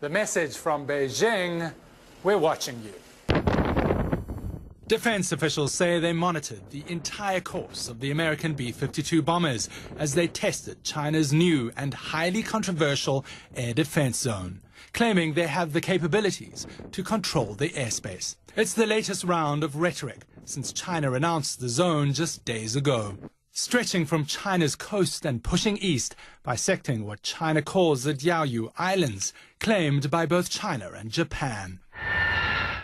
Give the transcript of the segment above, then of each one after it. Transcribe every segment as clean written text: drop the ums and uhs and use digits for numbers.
The message from Beijing: we're watching you. Defense officials say they monitored the entire course of the American B-52 bombers as they tested China's new and highly controversial air defense zone, claiming they have the capabilities to control the airspace. It's the latest round of rhetoric since China announced the zone just days ago, stretching from China's coast and pushing east, bisecting what China calls the Diaoyu Islands, claimed by both China and Japan.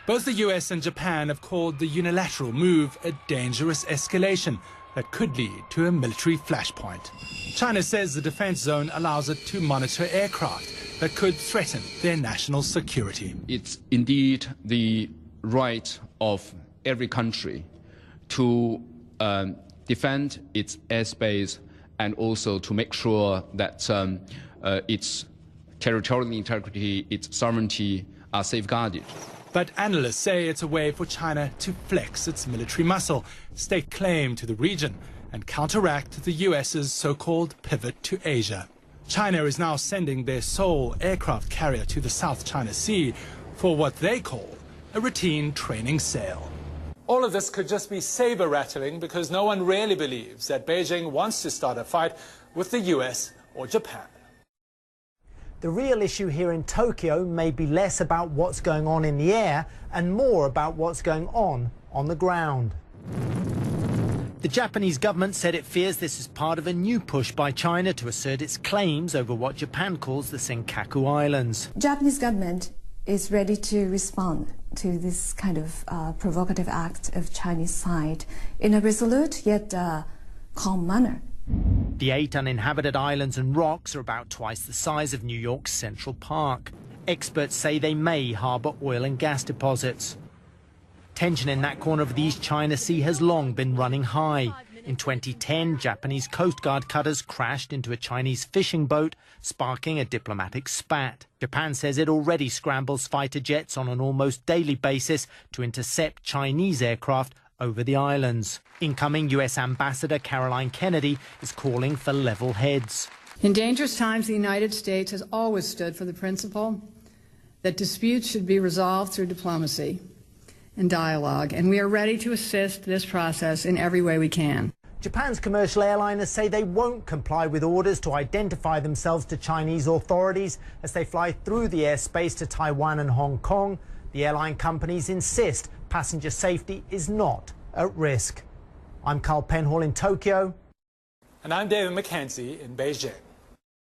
Both the US and Japan have called the unilateral move a dangerous escalation that could lead to a military flashpoint. China says the defense zone allows it to monitor aircraft that could threaten their national security. It's indeed the right of every country to defend its airspace and also to make sure that its territorial integrity, its sovereignty are safeguarded. But analysts say it's a way for China to flex its military muscle, stake claim to the region, and counteract the US's so-called pivot to Asia. China is now sending their sole aircraft carrier to the South China Sea for what they call a routine training sail. All of this could just be saber-rattling because no one really believes that Beijing wants to start a fight with the US or Japan. The real issue here in Tokyo may be less about what's going on in the air and more about what's going on the ground. The Japanese government said it fears this is part of a new push by China to assert its claims over what Japan calls the Senkaku Islands. Japanese government is ready to respond to this kind of provocative act of Chinese side in a resolute yet calm manner. The 8 uninhabited islands and rocks are about twice the size of New York's Central Park. Experts say they may harbour oil and gas deposits. Tension in that corner of the East China Sea has long been running high. In 2010, Japanese Coast Guard cutters crashed into a Chinese fishing boat, sparking a diplomatic spat. Japan says it already scrambles fighter jets on an almost daily basis to intercept Chinese aircraft over the islands. Incoming US Ambassador Caroline Kennedy is calling for level heads. In dangerous times, the United States has always stood for the principle that disputes should be resolved through diplomacy and dialogue, and we are ready to assist this process in every way we can. Japan's commercial airliners say they won't comply with orders to identify themselves to Chinese authorities as they fly through the airspace to Taiwan and Hong Kong. The airline companies insist passenger safety is not at risk. I'm Carl Penhall in Tokyo. And I'm David McKenzie in Beijing.